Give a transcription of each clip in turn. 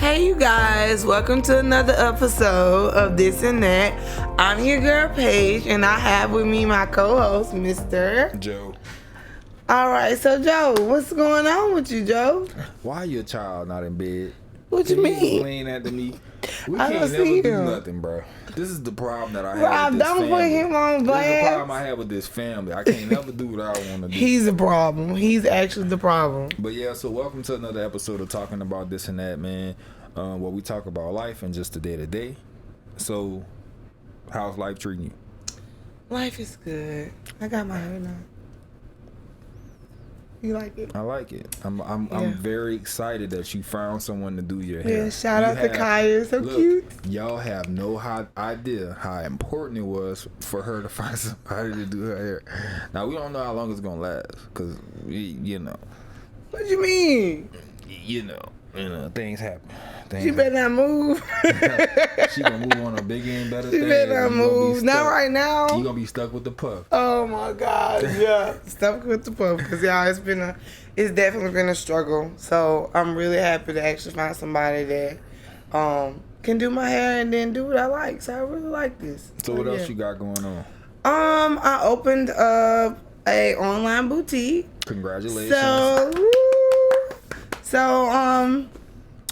Hey you guys, welcome to another episode of This and That. I'm your girl Paige, and I have with me my co-host, Mr. Joe. Alright, so Joe, what's going on with you, Joe? Why your child not in bed? What you mean? Explain that to me. We I can't don't never see do him. nothing, bro. This is the problem that I have Rob, with this don't family. put him on This is the blast. problem I have with this family. I can't never do what I want to do. He's the problem. He's actually the problem. But yeah, so welcome to another episode of Talking About This and That, man. Where we talk about life and just the day-to-day. So, how's life treating you? Life is good. I got my hair done. You like it? I like it. I'm very excited that you found someone to do your hair. Yeah, shout out to Kaya. So look, cute. Y'all have no idea how important it was for her to find somebody to do her hair. Now, we don't know how long it's going to last because, you know. What you mean? You know, things happen. She better not move. She gonna move on a bigger and better She thing. better not move. Not right now. You gonna be stuck with the puff. Oh my God, yeah. Stuck with the puff. Because y'all, it's definitely been a struggle. So I'm really happy to actually find somebody that can do my hair and then do what I like. So I really like this. So what else you got going on? I opened up a online boutique. Congratulations. So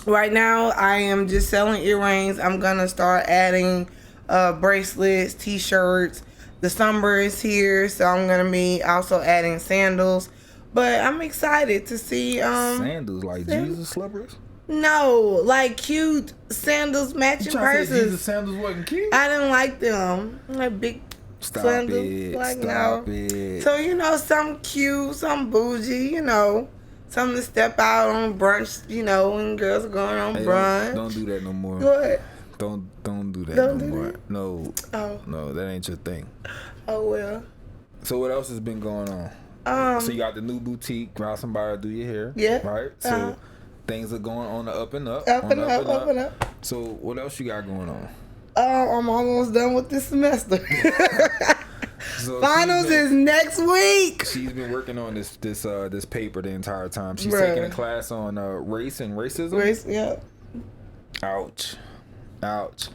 right now I am just selling earrings. I'm gonna start adding bracelets, t-shirts. The summer is here, so I'm gonna be also adding sandals. But I'm excited to see sandals like Jesus slippers? No, like cute sandals, matching purses. Jesus sandals wasn't cute? I didn't like them. Like big sandals. Stop it. So some cute, some bougie, something to step out on brunch, when girls are going on brunch. Don't do that no more. What? Don't do that Don't no do more. that? No. Oh. No, that ain't your thing. Oh well. So what else has been going on? So you got the new boutique, got somebody to do your hair. Yeah. Right? So things are going on the up and up. Up and up. So what else you got going on? I'm almost done with this semester. So Finals is next week. She's been working on this paper the entire time. She's Bruh. taking a class on race and racism. Race, yeah. Ouch.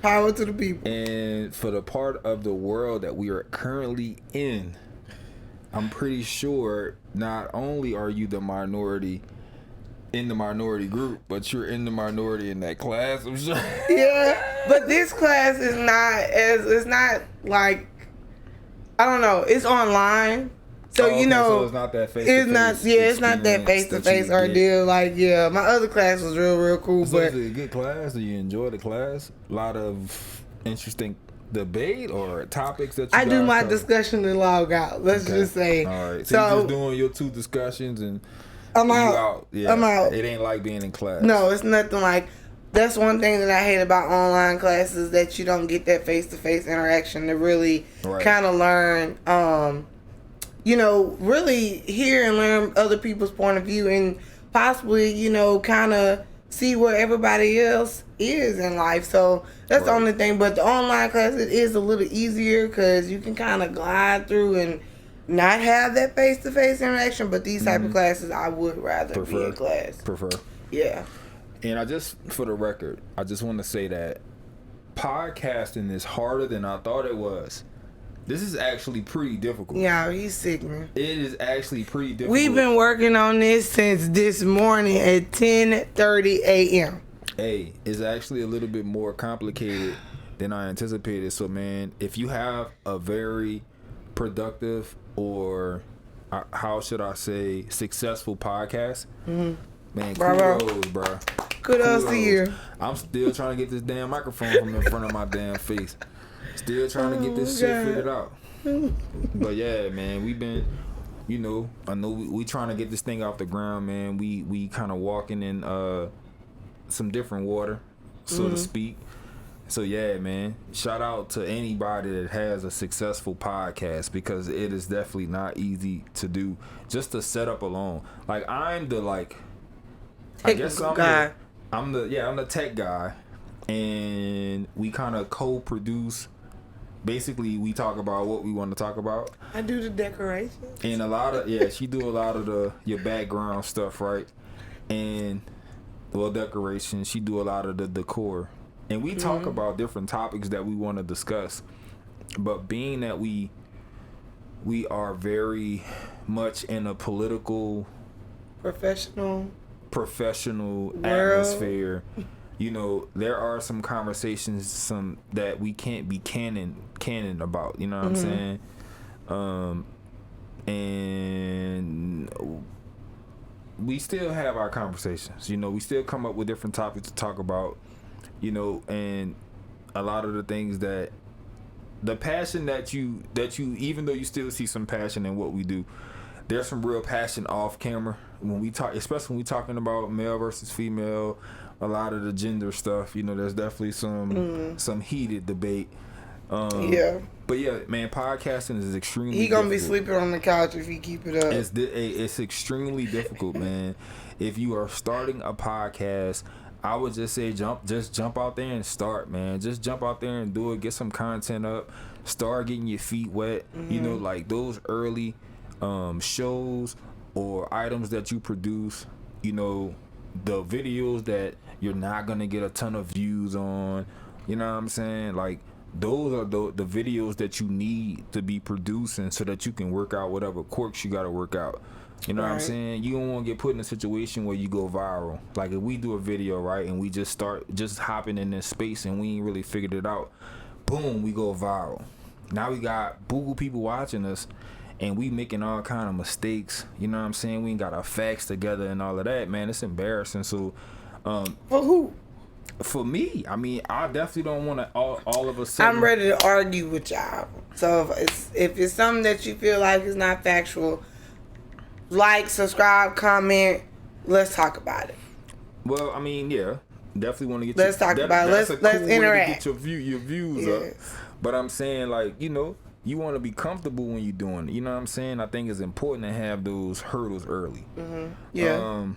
Power to the people. And for the part of the world that we are currently in, I'm pretty sure not only are you the minority in the minority group, but you're in the minority in that class, I'm sure. Yeah, but this class it's not like, I don't know, it's online. So, so it's not that face-to-face. It's not that face-to-face ordeal. Like, yeah, my other class was real cool. So but is it a good class? Do you enjoy the class? A lot of interesting debate or topics that you I do my cover? discussion and log out. Let's just say. All right. So you're just doing your two discussions and I'm you out. Yeah. I'm out. It ain't like being in class. No, it's nothing like. That's one thing that I hate about online classes, that you don't get that face-to-face interaction to really kind of learn, really hear and learn other people's point of view and possibly, kind of see where everybody else is in life. So that's the only thing. But the online class, it is a little easier because you can kind of glide through and not have that face-to-face interaction. But these type of classes, I would rather be in class. Prefer. Yeah. And for the record, I just want to say that podcasting is harder than I thought it was. This is actually pretty difficult. Yeah, he's sick, man. It is actually pretty difficult. We've been working on this since this morning at 10:30 a.m. Hey, it's actually a little bit more complicated than I anticipated. So, man, if you have a very productive or, how should I say, successful podcast, man, kudos, bro. Kudos to you. I'm still trying to get this damn microphone from in front of my damn face. Still trying to get this shit figured out. But yeah, man, we've been, I know we trying to get this thing off the ground, man. We kind of walking in some different water, so to speak. So yeah, man, shout out to anybody that has a successful podcast, because it is definitely not easy to do. Just to set up alone. Like, I'm the guy. I'm the tech guy, and we kind of co-produce. Basically, we talk about what we want to talk about. I do the decorations. And she do a lot of your background stuff, right? And decoration. She do a lot of the decor, and we talk about different topics that we want to discuss. But being that we are very much in a political, professional atmosphere, you know, there are some conversations that we can't be canon about. You know what I'm saying? And we still have our conversations. You know, we still come up with different topics to talk about. You know, and a lot of the things that the passion that you even though you still see some passion in what we do, there's some real passion off camera when we talk, especially when we talking about male versus female, a lot of the gender stuff. You know, there's definitely some heated debate. Yeah. But yeah, man, podcasting is extremely He gonna difficult. be sleeping on the couch if he keep it up. It's extremely difficult, man. If you are starting a podcast, I would just say jump out there and start, man. Just jump out there and do it. Get some content up. Start getting your feet wet. You know, like those early shows or items that you produce. You know, the videos that you're not gonna get a ton of views on. You know what I'm saying? Like, those are the videos that you need to be producing so that you can work out whatever quirks you got to work out. You know what I'm saying? You don't want to get put in a situation where you go viral. Like, if we do a video, right, and we just start just hopping in this space and we ain't really figured it out, boom, we go viral. Now we got boo people watching us and we making all kind of mistakes. You know what I'm saying? We ain't got our facts together and all of that, man. It's embarrassing. So, For who? For me, I mean, I definitely don't want to all of a sudden. I'm ready to argue with y'all. So if it's something that you feel like is not factual, like, subscribe, comment. Let's talk about it. Well, I mean, yeah, definitely want to get. Let's talk about it. Let's interact. Get your views up. But I'm saying, like, you know, you want to be comfortable when you're doing it. You know what I'm saying? I think it's important to have those hurdles early. Yeah.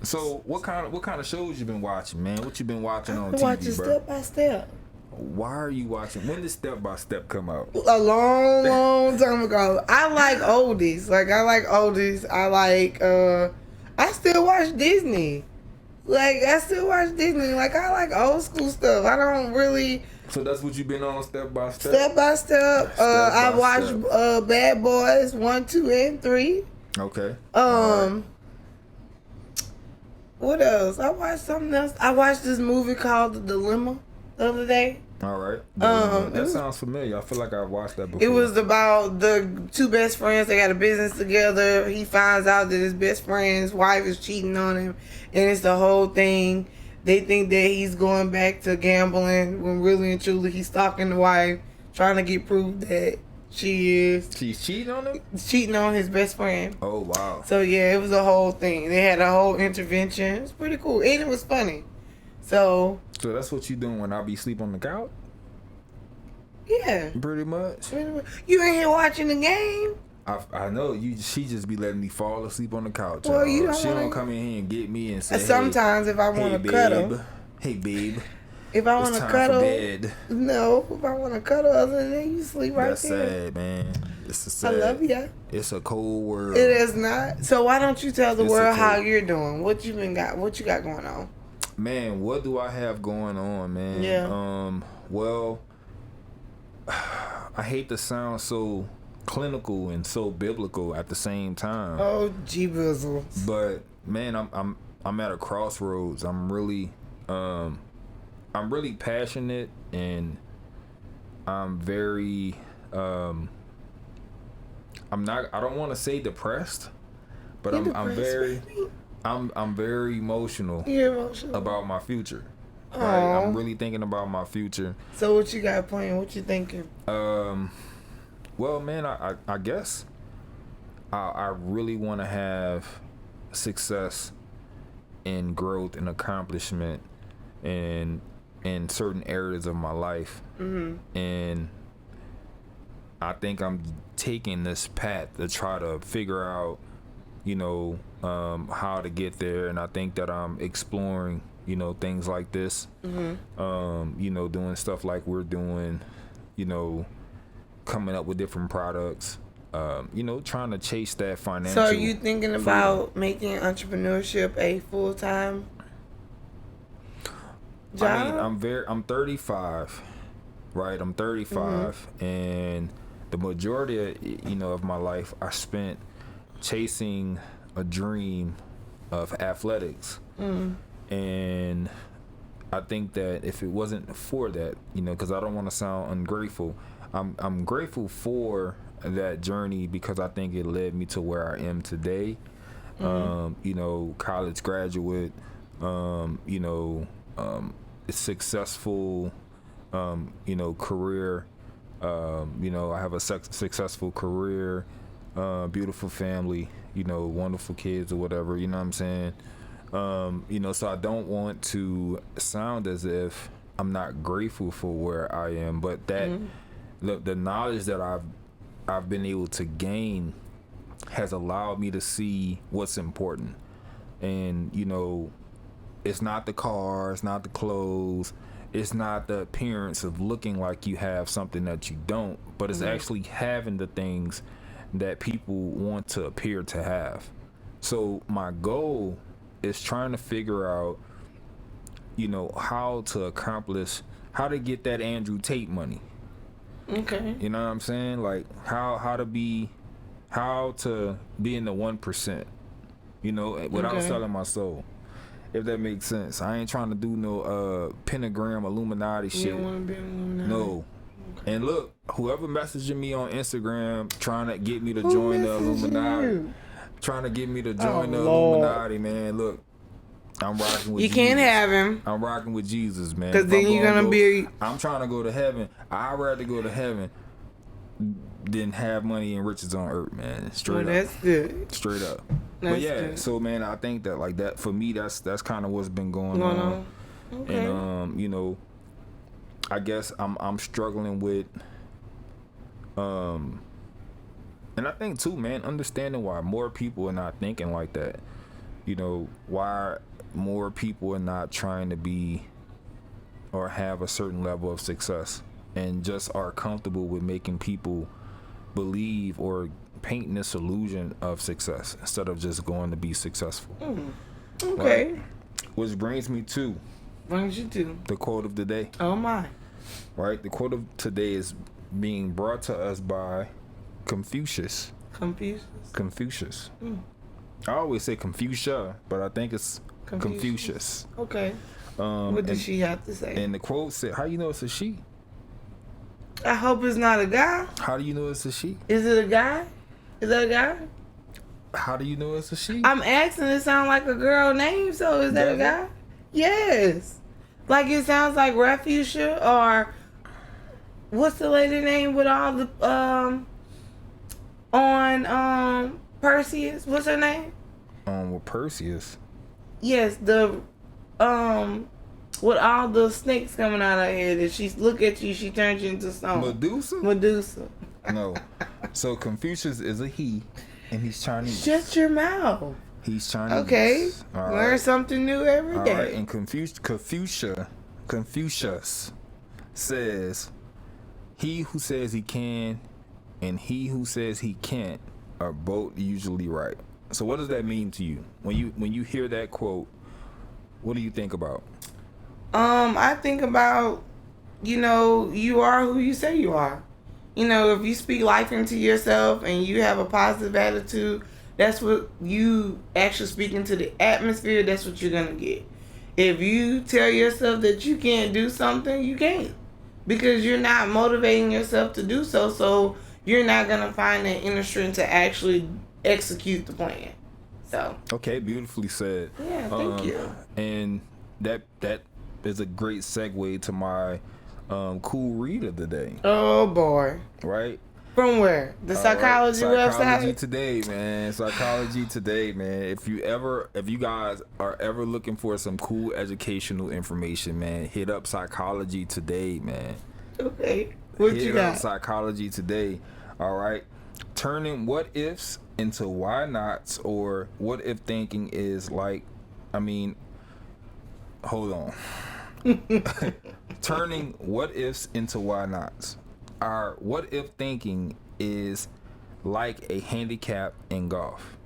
So what kind of shows you been watching, man? What you been watching on TV, watching bro? Step by Step. Why are you watching? When did Step by Step come out? A long time ago. I like oldies. I still watch Disney. Like, I like old school stuff. I don't really. So that's what you been on, Step by Step? Step by Step. I watched Bad Boys 1, 2, and 3. Okay. What else? I watched something else. I watched this movie called The Dilemma the other day. All right. That sounds familiar. I feel like I've watched that before. It was about the two best friends. They got a business together. He finds out that his best friend's wife is cheating on him, and it's the whole thing. They think that he's going back to gambling when really and truly he's stalking the wife, trying to get proof that she's cheating on him? Cheating on his best friend. Oh, wow. So, yeah, it was a whole thing. They had a whole intervention. It's pretty cool. And it was funny. So that's what you doing when I be sleep on the couch? Yeah. Pretty much. You ain't here watching the game? I know. She just be letting me fall asleep on the couch. Well, you don't she don't come in here and get me and say, sometimes if I want to cuddle. Hey, babe. If I want to cuddle, bed. No. If I want to cuddle, other than that, you sleep right That's there. Sad, man. It's sad. I love you. It's a cold world. It is not. So why don't you tell the world how you're doing? What you got going on? Man, what do I have going on, man? Yeah. Well, I hate to sound so clinical and so biblical at the same time. Oh, gee-bizzles. But man, I'm at a crossroads. I'm really passionate, and I'm very I don't want to say depressed, but I'm very emotional. You're emotional about my future. Right? I'm really thinking about my future. So what you got planned? What you thinking? Well, man, I guess I really want to have success and growth and accomplishment in certain areas of my life. And I think I'm taking this path to try to figure out, how to get there. And I think that I'm exploring, things like this, doing stuff like we're doing, coming up with different products, trying to chase that financial. So are you thinking about making entrepreneurship a full-time job? I mean, I'm 35, right? I'm 35, and the majority of my life I spent chasing a dream of athletics. And I think that if it wasn't for that, because I don't want to sound ungrateful, I'm grateful for that journey because I think it led me to where I am today. College graduate, successful, career. I have a successful career, beautiful family, wonderful kids or whatever, you know what I'm saying? So I don't want to sound as if I'm not grateful for where I am, but that the knowledge that I've been able to gain has allowed me to see what's important. And it's not the car, it's not the clothes, it's not the appearance of looking like you have something that you don't, but it's actually having the things that people want to appear to have. So my goal is trying to figure out how to get that Andrew Tate money. Okay. You know what I'm saying? Like how to be in the 1%, without selling my soul. If that makes sense. I ain't trying to do no pentagram Illuminati shit. You don't want to be Illuminati? No. Okay. And look, whoever messaging me on Instagram trying to get me to join the Illuminati, Illuminati, man, look, I'm rocking with Jesus. You can't have him. I'm rocking with Jesus, man. Because then you're going to be... I'm trying to go to heaven. I'd rather go to heaven than have money and riches on earth, man. Straight up. That's good. Straight up. That's but yeah, good. So man, I think that like that for me, that's kind of what's been going on. Okay. And I guess I'm struggling with and I think too, man, understanding why more people are not thinking like that. Why more people are not trying to be or have a certain level of success and just are comfortable with making people believe or painting this illusion of success instead of just going to be successful. Okay. Right? Which brings me to the quote of the day. Oh my. Right? The quote of today is being brought to us by Confucius. Confucius. I always say Confucia, but I think it's Confucius. Okay. What did she have to say? And the quote said, how you know it's a she? I hope it's not a guy. How do you know it's a she? Is it a guy? Is that a guy? How do you know it's a she? I'm asking. It sounds like a girl name, so is that a guy? Yes. Like it sounds like Refugia or what's the lady name with all the on Perseus? What's her name? With Perseus. Yes, the with all the snakes coming out of her head. If she look at you, she turns you into stone. Medusa. No. So Confucius is a he, and he's Chinese. Shut your mouth. He's Chinese. Okay. All Learn right. something new every day. All right. And Confucius says, he who says he can and he who says he can't are both usually right. So what does that mean to you? When you hear that quote, what do you think about? I think about, you are who you say you are. If you speak life into yourself and you have a positive attitude, that's what you actually speak into the atmosphere. That's what you're going to get. If you tell yourself that you can't do something, you can't. Because you're not motivating yourself to do so. So you're not going to find that inner strength to actually execute the plan. So. Okay, beautifully said. Yeah, thank you. And that is a great segue to my cool read of the day. Oh boy! Right? From where? The psychology website. Psychology Today, man. If you guys are ever looking for some cool educational information, man, hit up Psychology Today, man. Okay. What you got? Hit up Psychology Today. All right. Turning what ifs into why nots, or what if thinking is like, hold on. Turning what ifs into why nots. Our what if thinking is like a handicap in golf.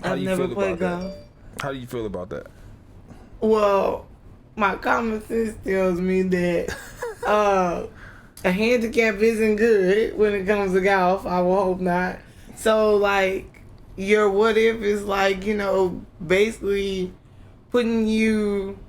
I've never played golf. How do you feel about that? Well, my common sense tells me that a handicap isn't good when it comes to golf. I will hope not. So, like, your what if is like, basically putting you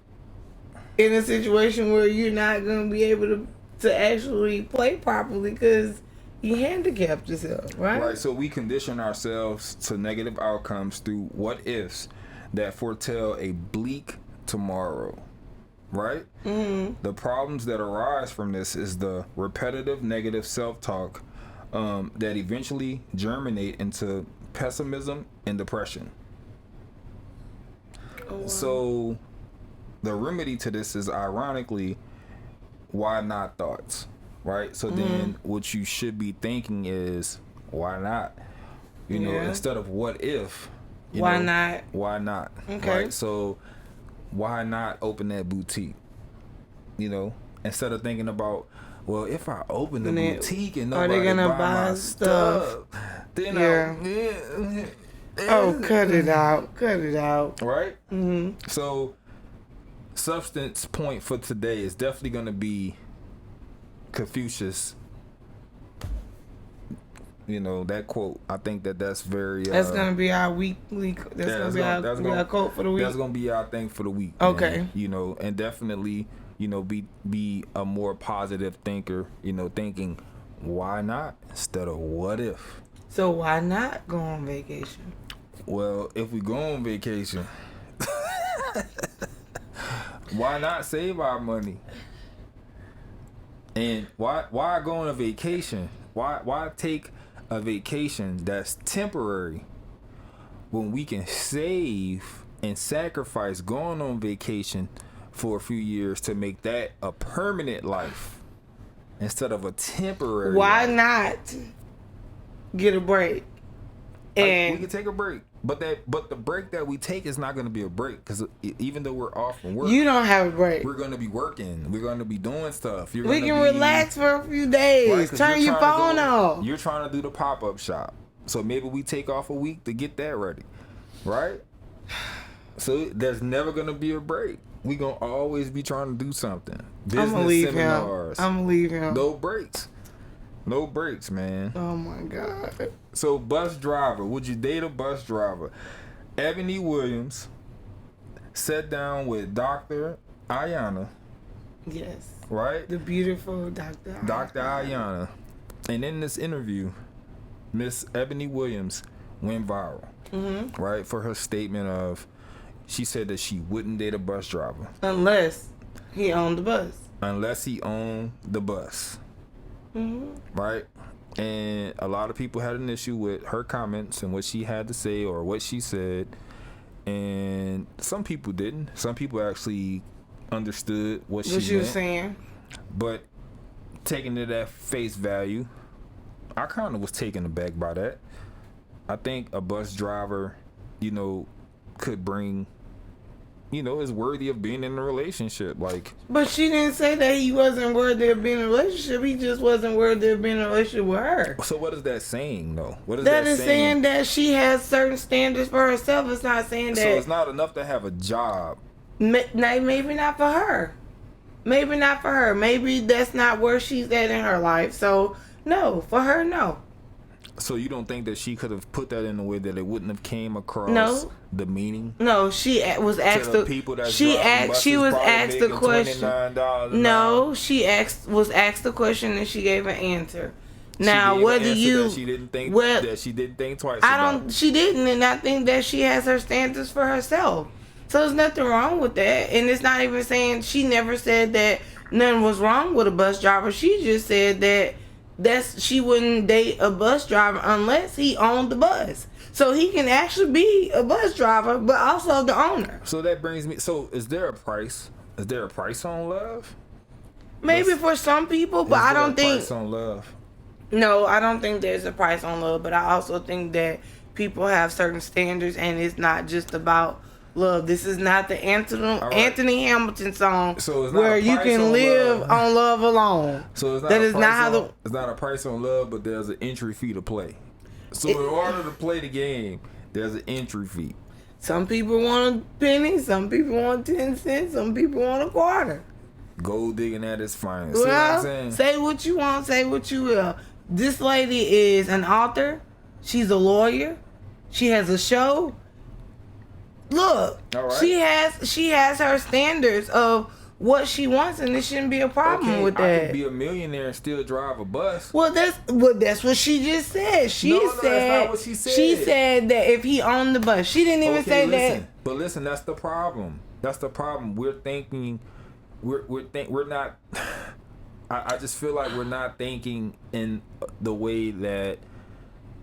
in a situation where you're not going to be able to actually play properly because you handicapped yourself, right? Right, so we condition ourselves to negative outcomes through what ifs that foretell a bleak tomorrow, right? Mm-hmm. The problems that arise from this is the repetitive negative self-talk that eventually germinate into pessimism and depression. Oh, wow. So the remedy to this is, ironically, why not thoughts, right? So then what you should be thinking is, why not? You know, instead of what if, why not? Why not? Okay. Right? So why not open that boutique? You know, instead of thinking about, well, if I open the boutique and nobody gonna buy my stuff, then cut it out. Cut it out. Right? Mm-hmm. So substance point for today is definitely going to be Confucius. You know, that quote. I think that's very... that's going to be our weekly... That's going to be our quote for the week? That's going to be our thing for the week. Okay. Man. You know, and definitely, be a more positive thinker, thinking, why not instead of what if? So why not go on vacation? Well, if we go on vacation... why not save our money? And why go on a vacation? Why take a vacation that's temporary when we can save and sacrifice going on vacation for a few years to make that a permanent life instead of a temporary Why life? Not get a break? And we can take a break. But the break that we take is not going to be a break, because even though we're off from work, you don't have a break. We're going to be working. We're going to be doing stuff. We can relax for a few days. Right, turn your phone off. You're trying to do the pop-up shop, so maybe we take off a week to get that ready, right? So there's never going to be a break. We're going to always be trying to do something. Business seminars. I'm going to leave him. No breaks. No breaks, man. Oh my God. So, bus driver. Would you date a bus driver? Ebony Williams sat down with Dr. Ayana. Yes. Right? The beautiful Dr. Ayana. Dr. Ayana. And in this interview, Miss Ebony Williams went viral. Mm-hmm. Right? For her statement of, she said that she wouldn't date a bus driver. Unless he owned the bus. Unless he owned the bus. Mm-hmm. Right? And a lot of people had an issue with her comments and what she had to say or what she said. And some people didn't. Some people actually understood what she was saying. But taking it at face value, I kind of was taken aback by that. I think a bus driver, could bring... is worthy of being in a relationship. But she didn't say that he wasn't worthy of being in a relationship. He just wasn't worthy of being in a relationship with her. So what is that saying, though? What is that is saying that she has certain standards for herself. It's not saying that... So it's not enough to have a job. Maybe not for her. Maybe not for her. Maybe that's not where she's at in her life. So, no. For her, no. So you don't think that she could have put that in a way that it wouldn't have came across the meaning? No, she was asked the people that she was asked the question. No, was asked the question and she gave an answer. Now, whether she didn't think twice. She didn't, and I think that she has her standards for herself. So there's nothing wrong with that, and it's not even saying, she never said that nothing was wrong with a bus driver. She just said that she wouldn't date a bus driver unless he owned the bus. So he can actually be a bus driver, but also the owner. So that brings me... So is there a price? Is there a price on love? Maybe for some people, but I don't think... Price on love? No, I don't think there's a price on love, but I also think that people have certain standards, and it's not just about love. This is not the Anthony Hamilton song where you can live on love alone. So it's not it's not a price on love, but there's an entry fee to play. So in order to play the game, there's an entry fee. Some people want a penny, some people want 10 cents, some people want a quarter. Gold digging at its finest. Well, See what I'm saying? say what you want, say what you will. This lady is an author. She's a lawyer. She has a show. Look, all right. she has her standards of what she wants, and there shouldn't be a problem with that. I could be a millionaire and still drive a bus. Well, that's what she just said. She said that's not what she said. She said that if he owned the bus, she didn't even say that. But listen, that's the problem. That's the problem. We're thinking, we're not. I just feel like we're not thinking in the way that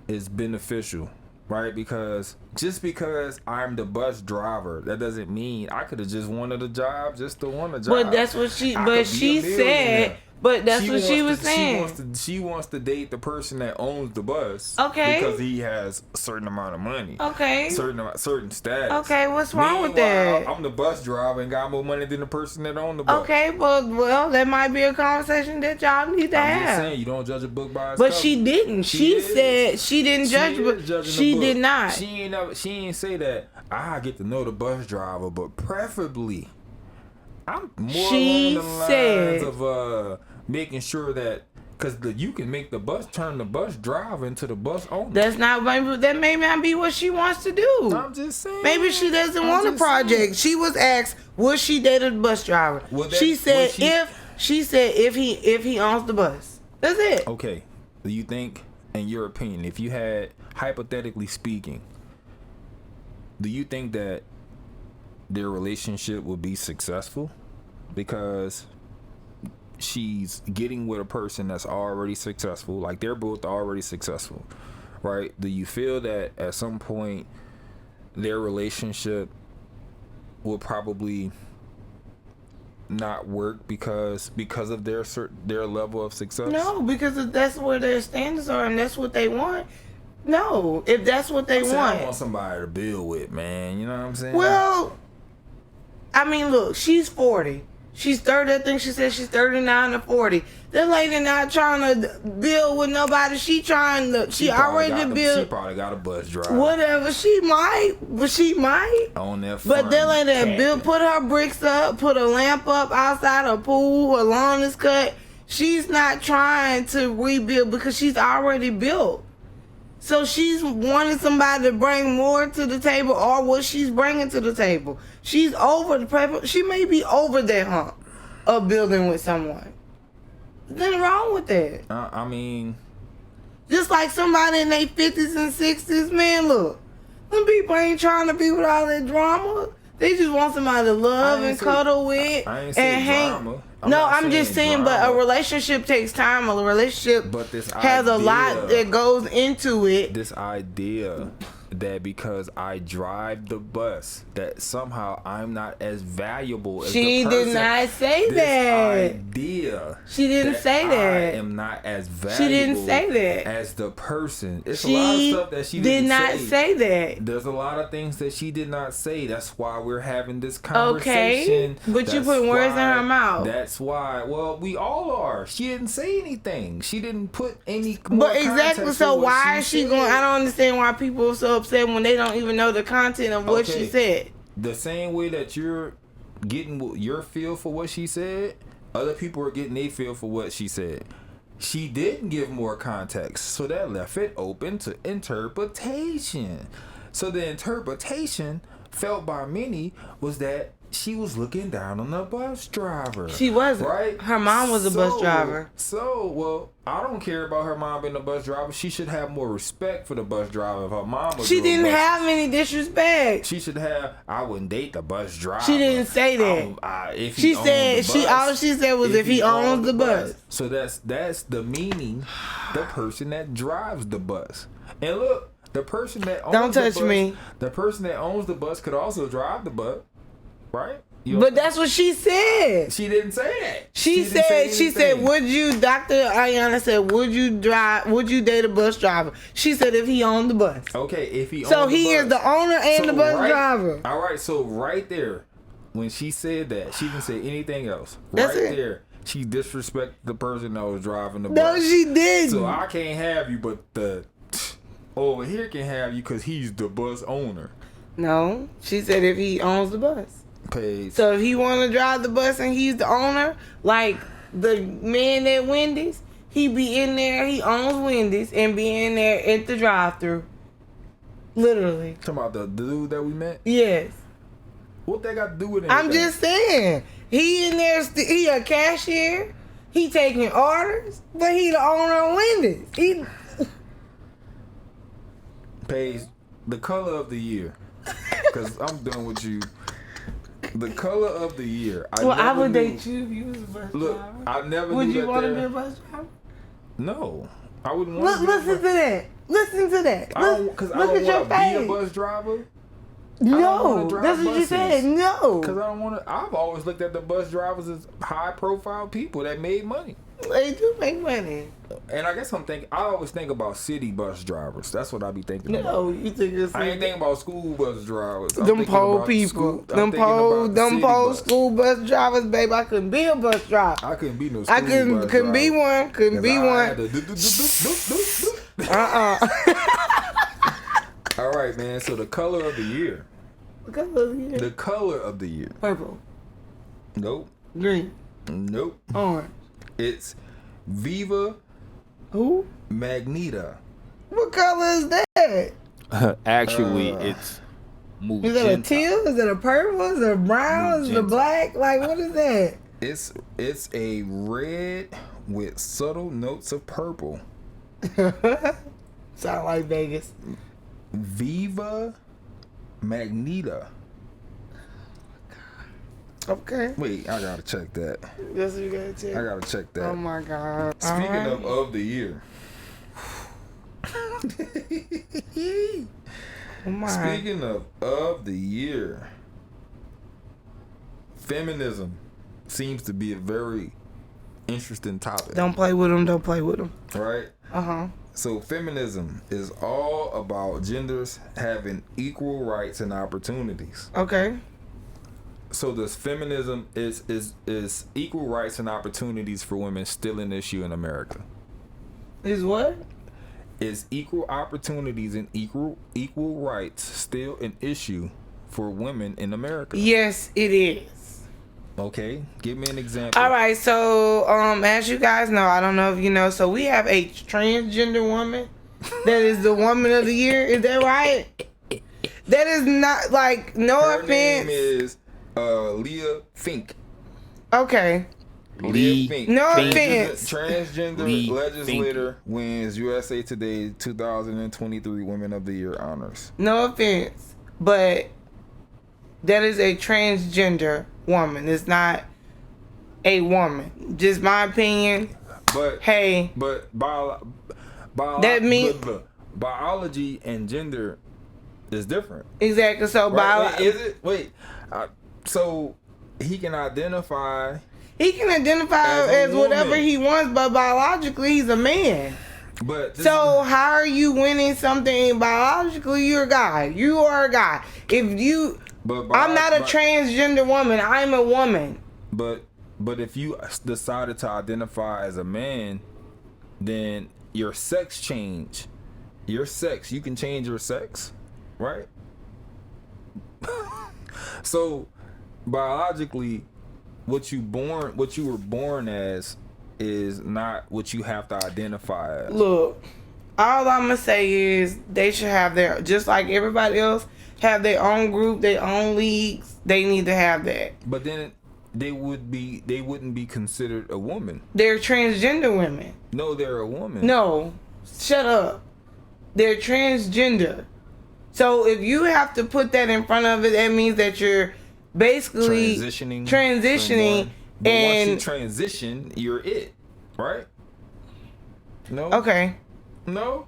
is beneficial. Right, because just because I'm the bus driver, that doesn't mean I could have just wanted a job just to want a job. But that's what she. But she said. But that's what she was saying. She wants to date the person that owns the bus. Okay. Because he has a certain amount of money. Okay. Certain status. Okay, what's wrong with that? I'm the bus driver and got more money than the person that owned the bus. Okay, well, that might be a conversation that y'all need to have. I'm just saying, you don't judge a book by its But cover. she didn't. She said she didn't judge, but she did not. She ain't say that. I get to know the bus driver, but preferably, I'm more along the lines of making sure that, because you can make turn the bus driver into the bus owner. That may not be what she wants to do. I'm just saying. Maybe she doesn't want a project. Saying. She was asked, would she date a bus driver? She said if he owns the bus. That's it. Okay. Do you think, in your opinion, if you had, hypothetically speaking, do you think that their relationship would be successful? Because she's getting with a person that's already successful. Like, they're both already successful, right? Do you feel that at some point their relationship will probably not work because of their level of success? No, because that's where their standards are and that's what they want. No, if that's what they want. I want somebody to build with, man. You know what I'm saying? Well, I mean, look, she's 40. She's 30. I think she said she's 39 or 40. That lady not trying to build with nobody. She already built. She probably got a bus driver. Whatever. She might. On that front. But that lady that built, put her bricks up, put a lamp up outside her pool, her lawn is cut. She's not trying to rebuild because she's already built. So she's wanting somebody to bring more to the table or what she's bringing to the table. She's over the paper. She may be over that hump of building with someone. There's nothing wrong with that. I mean, just like somebody in their 50s and 60s, man, look. Them people ain't trying to be with all that drama. They just want somebody to love and cuddle with and hang. Drama. I'm just saying, but a relationship takes time. A relationship has a lot that goes into it. This idea that because I drive the bus, that somehow I'm not as valuable as the person. She did not say that. Idea. She didn't say that. I am not as valuable. She didn't say that. As the person. It's a lot of stuff that she did not say that. There's a lot of things that she did not say. That's why we're having this conversation. Okay, but you put words in her mouth. That's why. Well, we all are. She didn't say anything. She didn't put any. But exactly. So why is she going? I don't understand why people are so upset when they don't even know the content of what she said. The same way that you're getting your feel for what she said, other people are getting their feel for what she said. She didn't give more context, so that left it open to interpretation. So the interpretation felt by many was that she was looking down on the bus driver. She wasn't. Right? Her mom was a bus driver. Well, I don't care about her mom being a bus driver. She should have more respect for the bus driver if her mom was. She didn't have any disrespect. She should have. I wouldn't date the bus driver. She didn't say that. If she said all she said was if he owns the bus. So that's the meaning. The person that drives the bus. And look, the person that owns the person that owns the bus could also drive the bus. Right? But that's what she said. She didn't say that. She said, would you, Dr. Ayana said, would you date a bus driver? She said if he owned the bus. Okay, if he owned the bus. So he is the owner and the bus driver. All right, so right there, when she said that, she didn't say anything else. That's right it. There, she disrespected the person that was driving the bus. No, she didn't. So I can't have you, but the over here can have you because he's the bus owner. No, she said if he owns the bus. Paige. So if he want to drive the bus and he's the owner, like the man at Wendy's, he be in there. He owns Wendy's and be in there at the drive-thru. Literally. Talking about the dude that we met? Yes. What they got to do with anything? I'm just saying. He in there. He a cashier. He taking orders, but he the owner of Wendy's. He. Paige, the color of the year. Because I'm done with you. The color of the year. I would date you if you was a bus driver. I never would knew you want to that. be a bus driver? No. I wouldn't want to be Listen to that. Listen to that. Because I don't want to be a bus driver. No. That's what you said. No. Because I don't want to. I've always looked at the bus drivers as high profile people that made money. They do make money. And I guess I always think about city bus drivers. That's what I be thinking about. No, you think it's... I ain't thinking about school bus drivers. Them poor people. Them poor school bus drivers, babe. I couldn't be a bus driver. I couldn't be no school bus driver. Couldn't be one. Couldn't be one. All right, man. So the color of the year. The color of the year? The color of the year. Purple. Nope. Green. Nope. Orange. It's Viva Who? Magneta. What color is that? Actually, it's magenta. Is it a teal? Is it a purple? Is it a brown? Is it a black? Like, what is that? It's a red with subtle notes of purple. Sound like Vegas. Viva Magneta. Okay. Wait, I gotta check that. That's what you gotta check. I gotta check that. Oh my God. Speaking of the year. Oh my. Speaking of the year. Feminism seems to be a very interesting topic. Don't play with them. Don't play with them. Right? Uh-huh. So feminism is all about genders having equal rights and opportunities. Okay. So does feminism is equal rights and opportunities for women still an issue in America? Is what? Is equal opportunities and equal rights still an issue for women in America? Yes, it is. Okay, give me an example. All right, so as you guys know, I don't know if you know, so we have a transgender woman that is the woman of the year. Is that right? That is not like Her offense. name is Leah Fink. Okay. Leah Fink. No offense. Transgender legislator wins USA Today 2023 Women of the Year honors. No offense, but that is a transgender woman. It's not a woman. Just my opinion. But hey, but biology and gender is different. Exactly. So right? Is it? Wait. So he can identify. He can identify as whatever he wants, but biologically he's a man. But so how are you winning something biologically? You're a guy. You are a guy. If you, I'm not a transgender woman. I'm a woman. But if you decided to identify as a man, then your sex change. Your sex, you can change your sex, right? So biologically, what you were born as is not what you have to identify as. Look, all I'm gonna say is they should have their, just like everybody else, have their own group, their own leagues. They need to have that. But then they wouldn't be considered a woman. They're transgender women. No, they're a woman. No, shut up. They're transgender. So if you have to put that in front of it, that means that you're basically transitioning but and once you transition, you're it, right? No. Okay. No.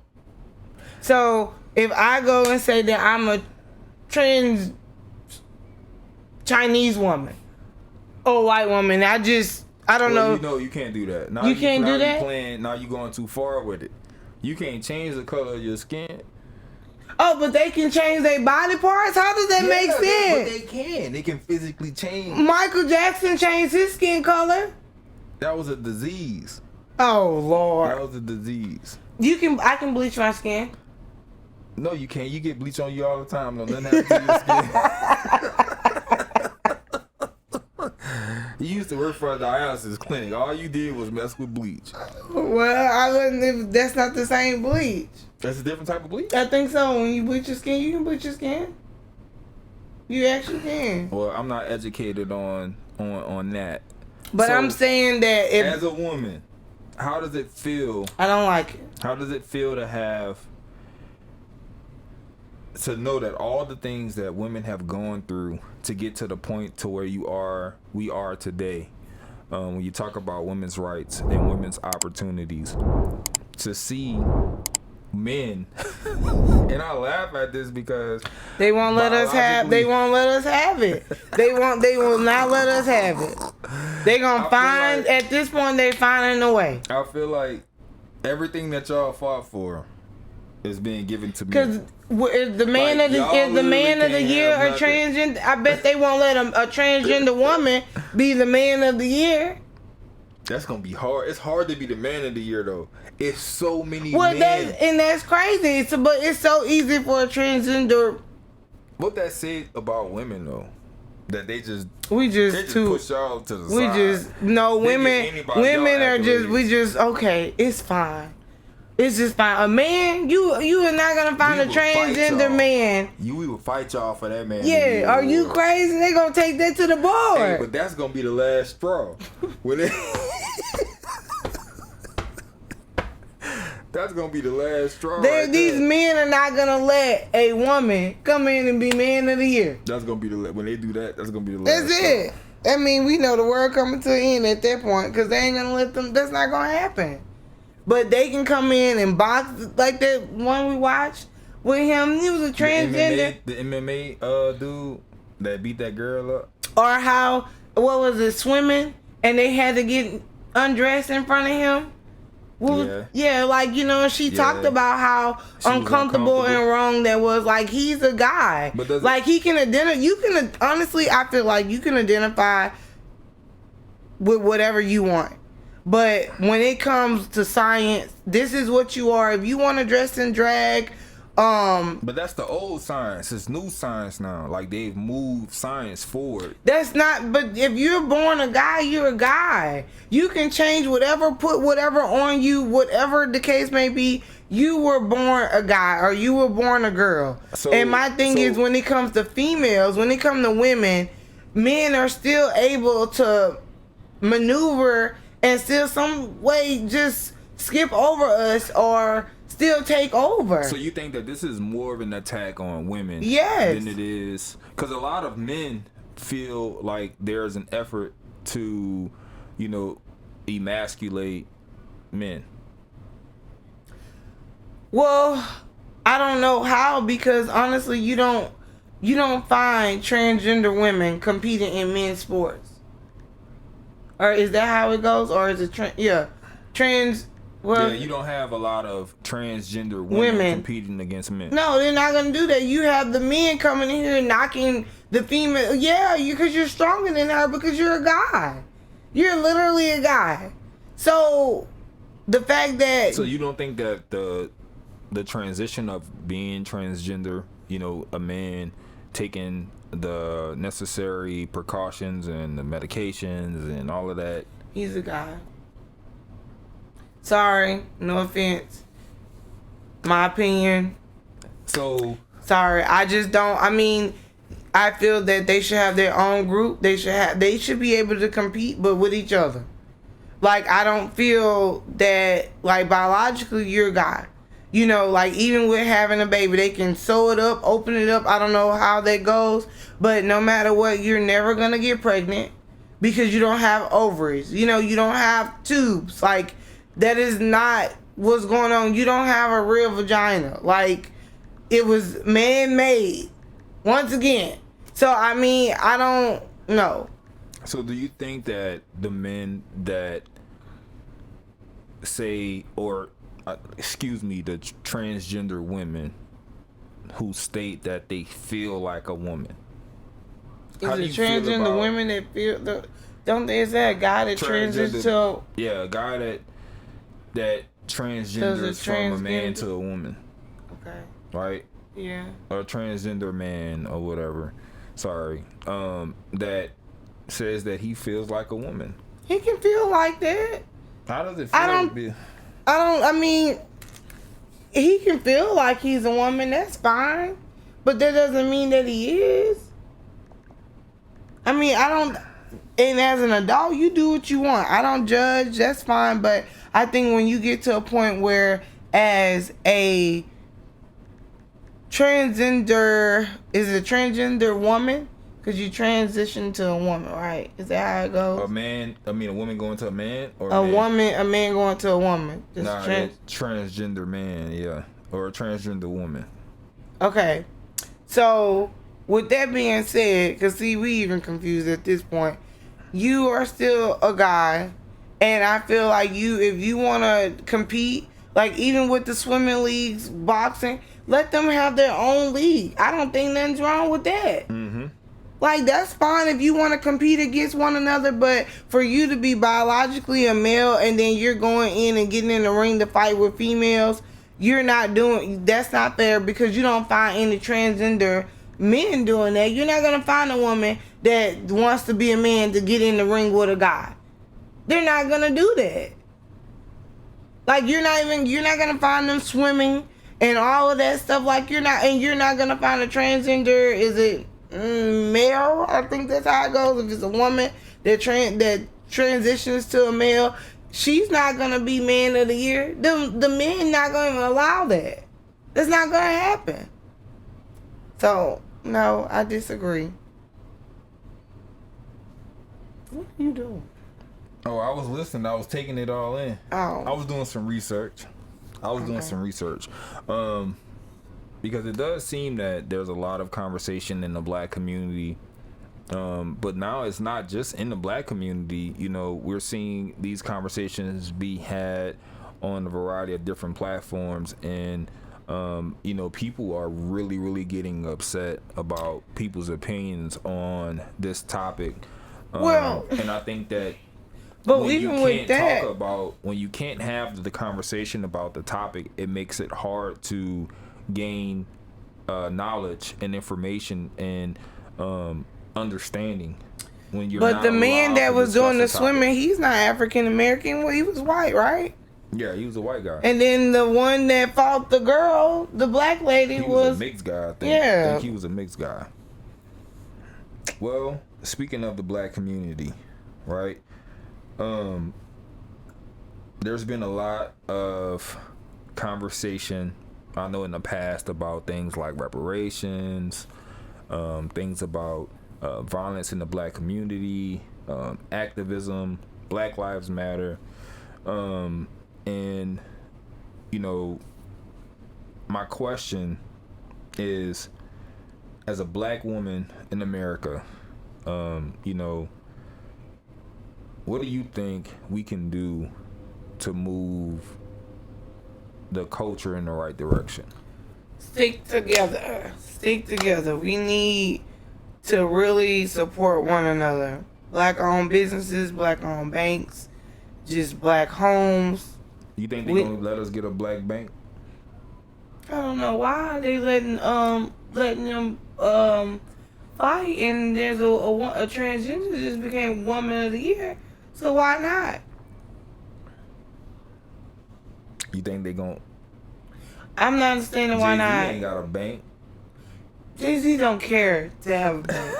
So if I go and say that I'm a trans Chinese woman or white woman, I don't know. You know you can't do that. Now you can't do that. Now you going too far with it. You can't change the color of your skin. Oh, but they can change their body parts? How does that make sense? But they can. They can physically change. Michael Jackson changed his skin color. That was a disease. Oh, Lord. That was a disease. I can bleach my skin. No, you can't. You get bleach on you all the time. No, nothing happens to your skin. You used to work for a dialysis clinic. All you did was mess with bleach. Well, I wouldn't. If that's not the same bleach. That's a different type of bleach? I think so. When you bleach your skin, you can bleach your skin. You actually can. Well, I'm not educated on that. But So, I'm saying that if as a woman, how does it feel? I don't like it. How does it feel to know that all the things that women have gone through to get to the point to where we are today, when you talk about women's rights and women's opportunities, to see men, and I laugh at this because they won't let us have. They won't let us have it. They will not let us have it. They gonna find at this point. They finding a way. I feel like everything that y'all fought for is being given to me. Because is the man of the year a transgender? I bet they won't let a transgender woman be the man of the year. That's gonna be hard. It's hard to be the man of the year though. It's so many men. That's crazy. But it's so easy for a transgender. What that said about women though, that they just push y'all to the side. Women are just okay. It's fine. It's just fine. A man, you are not gonna find a transgender man. We will fight y'all for that man. Yeah, are you crazy? They gonna take that to the board. Hey, but that's gonna be the last straw. That's gonna be the last straw. These men are not gonna let a woman come in and be man of the year. That's gonna be when they do that. That's gonna be the last. That's it. I mean, we know the world coming to an end at that point because they ain't gonna let them. That's not gonna happen. But they can come in and box like that one we watched with him. He was a transgender. The MMA dude that beat that girl up. Or what was it, swimming? And they had to get undressed in front of him. She talked about how uncomfortable and wrong that was. Like, he's a guy. Like, he can identify. Honestly, I feel like you can identify with whatever you want. But when it comes to science, this is what you are. If you want to dress in drag, But that's the old science. It's new science now. Like, they've moved science forward. That's not. But if you're born a guy, you're a guy. You can change whatever, put whatever on you, whatever the case may be. You were born a guy or you were born a girl. And my thing is, when it comes to females, when it comes to women, men are still able to maneuver and still some way just skip over us or still take over. So you think that this is more of an attack on women than it is? Because a lot of men feel like there's an effort to, emasculate men. Well, I don't know how, because honestly, you don't find transgender women competing in men's sports. Or is that how it goes? Or is it trans? Well, you don't have a lot of transgender women competing against men. No, they're not gonna do that. You have the men coming in here knocking the female. Yeah, because you're stronger than her because you're a guy. You're literally a guy. So the fact that you don't think that the transition of being transgender, a man taking the necessary precautions and the medications and all of that. He's a guy. Sorry, no offense. My opinion. So sorry, I just don't. I mean, I feel that they should have their own group. They should be able to compete, but with each other. Like, I don't feel that, like, biologically you're a guy. Like, even with having a baby, they can sew it up, open it up. I don't know how that goes. But no matter what, you're never going to get pregnant because you don't have ovaries. You don't have tubes. Like, that is not what's going on. You don't have a real vagina. Like, it was man-made. Once again. So, I mean, I don't know. So, do you think that the men that say, or... the transgender women who state that they feel like a woman. Is it transgender women that feel is that a guy that transgender to? Yeah, a guy that transgenders from a man to a woman. Okay. right? Yeah. Or a transgender man or whatever. Sorry. That says that he feels like a woman. He can feel like that. How does it feel to be? I mean, he can feel like he's a woman. That's fine. But that doesn't mean that he is. I mean, and as an adult, you do what you want. I don't judge. That's fine. But I think when you get to a point where, as a transgender, is it a transgender woman? Because you transition to a woman, right? Is that how it goes? A woman going to a man? Or a man going to a woman. Transgender man, yeah. Or a transgender woman. Okay. So, with that being said, because see, we even confused at this point. You are still a guy, and I feel like if you want to compete, like even with the swimming leagues, boxing, let them have their own league. I don't think nothing's wrong with that. Mm-hmm. Like, that's fine if you want to compete against one another, but for you to be biologically a male and then you're going in and getting in the ring to fight with females, that's not fair, because you don't find any transgender men doing that. You're not going to find a woman that wants to be a man to get in the ring with a guy. They're not going to do that. Like, you're not going to find them swimming and all of that stuff. Like, you're not going to find a transgender, is it male? I think that's how it goes. If it's a woman that transitions to a male, she's not gonna be man of the year. The men not gonna allow that. That's not gonna happen. So no, I disagree. What are you doing? Oh, I was listening. I was taking it all in. Oh, I was doing some research. Because it does seem that there's a lot of conversation in the black community, but now it's not just in the black community. You know, we're seeing these conversations be had on a variety of different platforms, and you know, people are really, really getting upset about people's opinions on this topic. And I think that. But when even you with that, when you can't have the conversation about the topic, it makes it hard to gain knowledge and information and understanding when you're. But the man that was doing the swimming, he's not African American. Well, he was white, right? Yeah, he was a white guy. And then the one that fought the girl, the black lady, he was a mixed guy. I think. Yeah, I think he was a mixed guy. Well, speaking of the black community, right? There's been a lot of conversation, I know, in the past about things like reparations, things about violence in the black community, activism, Black Lives Matter, and you know, my question is, as a black woman in America, you know, what do you think we can do to move the culture in the right direction? Stick together. We need to really support one another. Black-owned businesses, black-owned banks, just black homes. You think they're gonna let us get a black bank? I don't know why they letting them fight, and there's a transgender that just became woman of the year. So why not? You think they gon'? I'm not understanding why not. Jay-Z ain't got a bank. Jay-Z don't care to have a bank.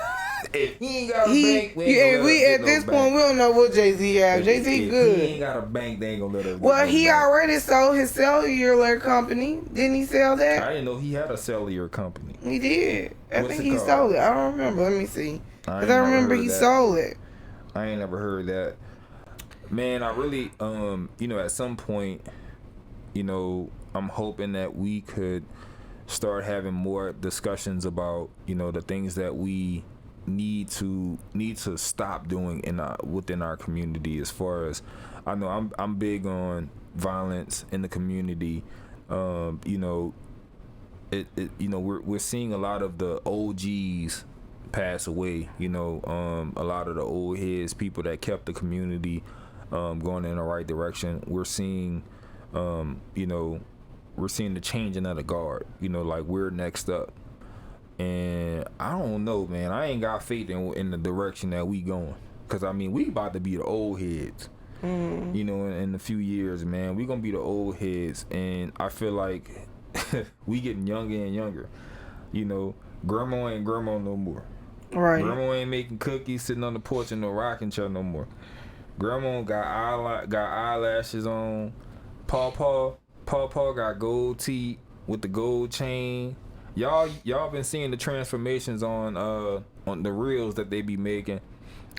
If he ain't got a bank, we at this point we don't know what Jay-Z has. Jay-Z good. If he ain't got a bank, they ain't gonna let us. Well, he already sold his cellular company. Didn't he sell that? I didn't know he had a cellular company. He did. I What's think it he called? sold it. I don't remember. Let me see. Because I never remember heard he that. sold it. I ain't never heard that. Man, I really, you know, at some point, you know, I'm hoping that we could start having more discussions about, you know, the things that we need to stop doing within our community. As far as I know, I'm big on violence in the community. You know, you know, we're seeing a lot of the OGs pass away. You know, a lot of the old heads, people that kept the community going in the right direction. We're seeing, you know, we're seeing the changing of the guard. You know, like we're next up. And I don't know, man. I ain't got faith in the direction that we going. Cause I mean, we about to be the old heads. You know, in a few years, man, we gonna be the old heads, and I feel like we getting younger and younger. You know, grandma ain't grandma no more. Right. Grandma ain't making cookies, sitting on the porch in no rocking chair no more. Grandma got eyelashes on. Paw got gold teeth with the gold chain. Y'all been seeing the transformations on the reels that they be making,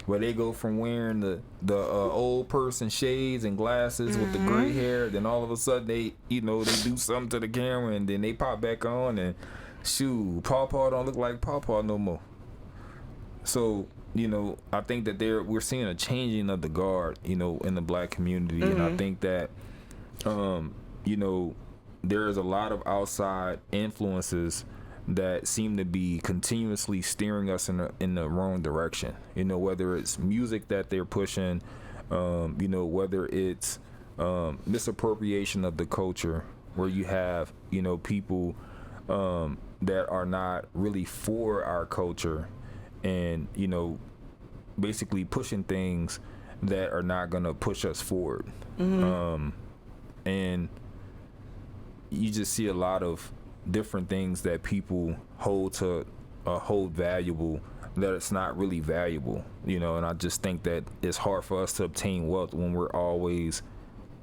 where they go from wearing the old person shades and glasses with the gray hair, then all of a sudden they do something to the camera and then they pop back on and shoot, Paw don't look like Paw no more. So, you know, I think that we're seeing a changing of the guard, you know, in the black community, and I think that you know, there is a lot of outside influences that seem to be continuously steering us in the wrong direction. You know, whether it's music that they're pushing, you know, whether it's misappropriation of the culture, where you have, you know, people that are not really for our culture, and, you know, basically pushing things that are not gonna push us forward. And you just see a lot of different things that people hold valuable that it's not really valuable, you know. And I just think that it's hard for us to obtain wealth when we're always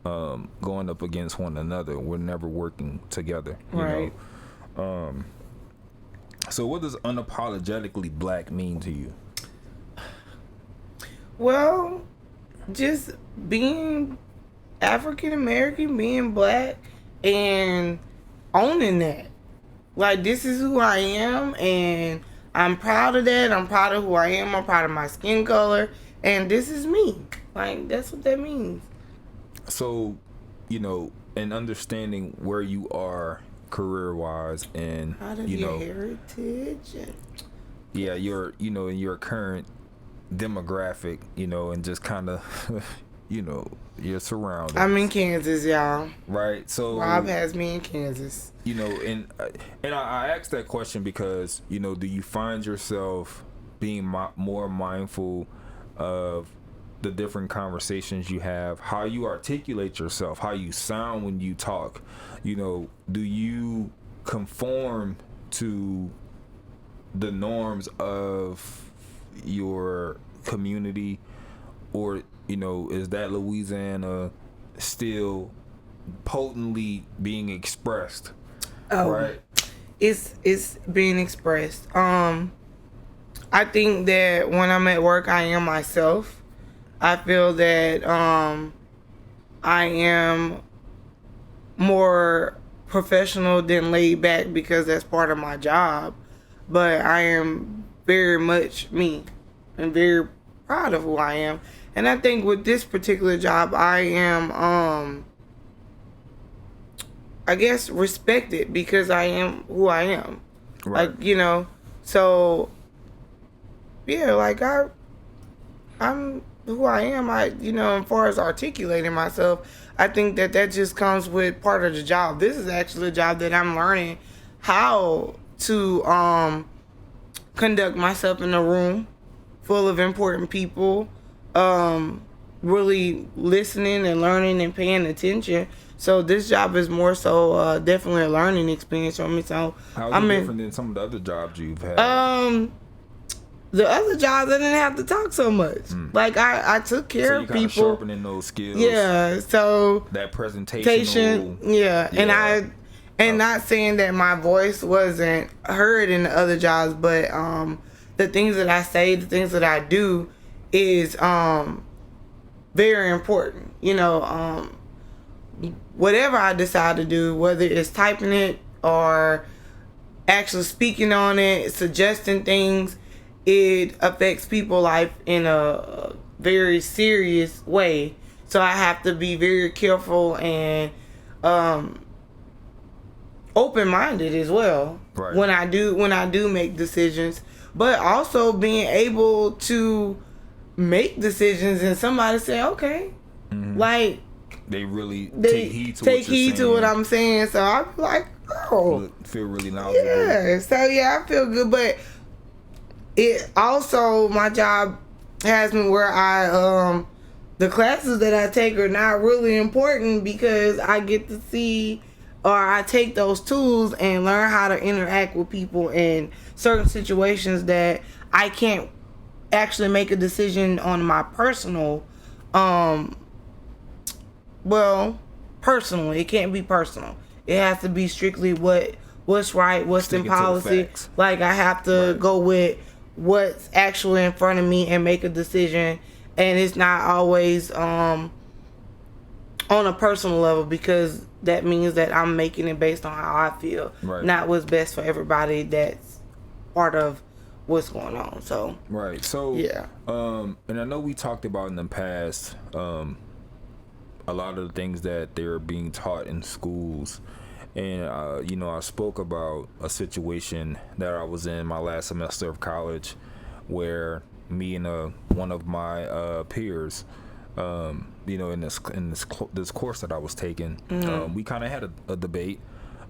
going up against one another. We're never working together, you right. know. So what does unapologetically black mean to you? Well, just being African American, being black, and owning that. Like, this is who I am, and I'm proud of that. I'm proud of who I am. I'm proud of my skin color, and this is me. Like, that's what that means. So, you know, and understanding where you are career-wise, and Out of you your know, heritage. And yeah, in your current demographic, you know, and just kind of, you know, your surroundings. I'm in Kansas, y'all. Right. So Rob has me in Kansas. You know, and I asked that question because, you know, do you find yourself being more mindful of the different conversations you have, how you articulate yourself, how you sound when you talk? You know, do you conform to the norms of your community, or, you know, is that Louisiana still potently being expressed? Oh, right. It's being expressed. I think that when I'm at work, I am myself. I feel that I am more professional than laid back because that's part of my job. But I am very much me and very proud of who I am. And I think with this particular job, I am, I guess, respected because I am who I am. Right. Like, you know, so, yeah, like, I'm who I am. You know, as far as articulating myself, I think that just comes with part of the job. This is actually a job that I'm learning how to conduct myself in a room full of important people, really listening and learning and paying attention. So this job is more so definitely a learning experience for me. So How is it different than some of the other jobs you've had? The other jobs I didn't have to talk so much. Like I took care of people. Sharpening those skills. Yeah. So that presentation. Yeah. And not saying that my voice wasn't heard in the other jobs, but the things that I say, the things that I do is very important. You know, whatever I decide to do, whether it's typing it or actually speaking on it, suggesting things, it affects people's life in a very serious way. So I have to be very careful and open-minded as well, right, when I do make decisions, but also being able to make decisions and somebody say, okay, like, they really they take heed to what I'm saying. So I be like, oh, feel really knowledgeable. yeah. So yeah, I feel good, but it also, my job has me where I the classes that I take are not really important because I get to see, or I take those tools and learn how to interact with people in certain situations that I can't actually make a decision on my personal, personally. It can't be personal. It has to be strictly what's right, what's in policy. Like, I have to go with what's actually in front of me and make a decision, and it's not always on a personal level, because that means that I'm making it based on how I feel, not what's best for everybody that's part of what's going on. So yeah, and I know we talked about in the past a lot of the things that they're being taught in schools. And, you know, I spoke about a situation that I was in my last semester of college where me and one of my peers, you know, in this course that I was taking, we kind of had a debate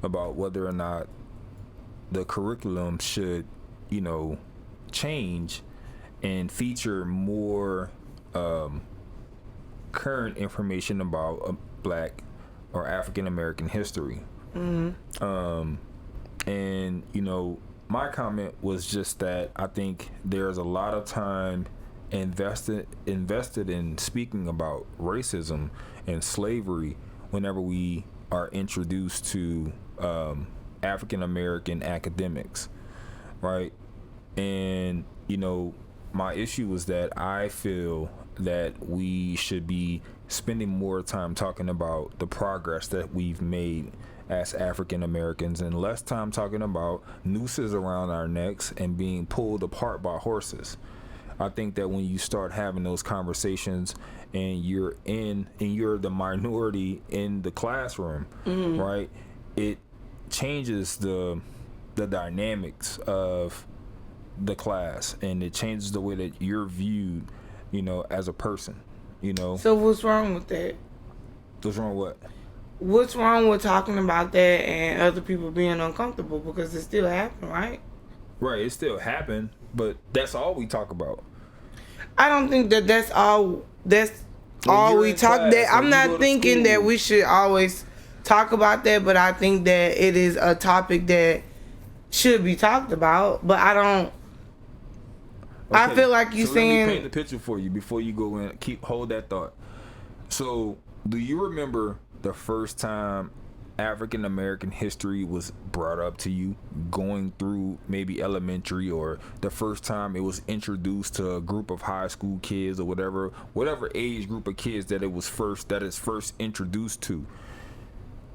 about whether or not the curriculum should, you know, change and feature more current information about Black or African American history. And you know, my comment was just that I think there's a lot of time invested in speaking about racism and slavery whenever we are introduced to African American academics, right? And you know, my issue was that I feel that we should be spending more time talking about the progress that we've made as African Americans and less time talking about nooses around our necks and being pulled apart by horses. I think that when you start having those conversations and you're the minority in the classroom, right, it changes the dynamics of the class, and it changes the way that you're viewed, you know, as a person, you know. So what's wrong with that? What's wrong with what? What's wrong with talking about that and other people being uncomfortable? Because it still happened, right? Right, it still happened, but that's all we talk about. I don't think that's all. That's all we talk. That I'm not thinking that we should always talk about that, but I think that it is a topic that should be talked about. But I don't. Okay. I feel like you saying. Let me paint the picture for you before you go in. Hold that thought. So, do you remember the first time African American history was brought up to you, going through maybe elementary, or the first time it was introduced to a group of high school kids, or whatever age group of kids that it's first introduced to?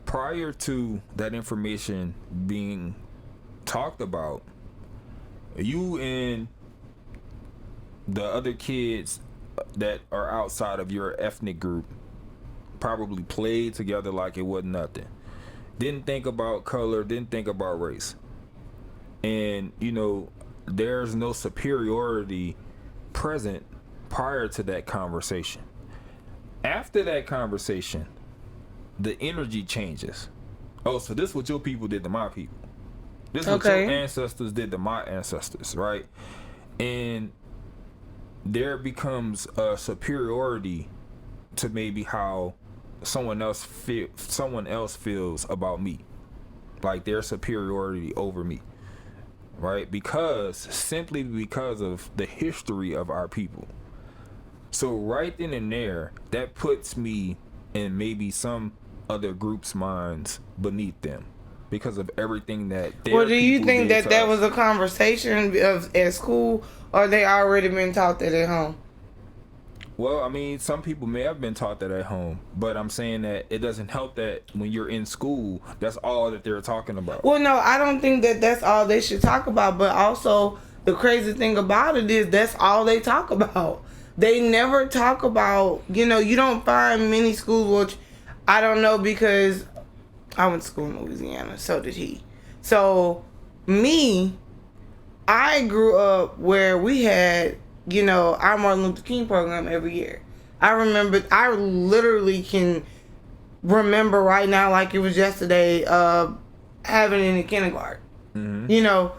Prior to that information being talked about, you and the other kids that are outside of your ethnic group probably played together like it wasn't nothing. Didn't think about color, didn't think about race. And, you know, there's no superiority present prior to that conversation. After that conversation, the energy changes. Oh, so this is what your people did to my people. This is what your ancestors did to my ancestors, right? And there becomes a superiority to maybe how someone else feels about me, like their superiority over me, right? Simply because of the history of our people. So right then and there, that puts me in maybe some other group's minds beneath them because of everything that their Well, do you think that us. was a conversation at school, or they already been taught that at home? Well, I mean, some people may have been taught that at home, but I'm saying that it doesn't help that when you're in school, that's all that they're talking about. Well, no, I don't think that that's all they should talk about, but also the crazy thing about it is that's all they talk about. They never talk about, you know, you don't find many schools, which I don't know because I went to school in Louisiana, so did he. So, I grew up where we had, you know, our Martin Luther King program every year. I remember, I literally can remember right now like it was yesterday having it in kindergarten. Mm-hmm. You know,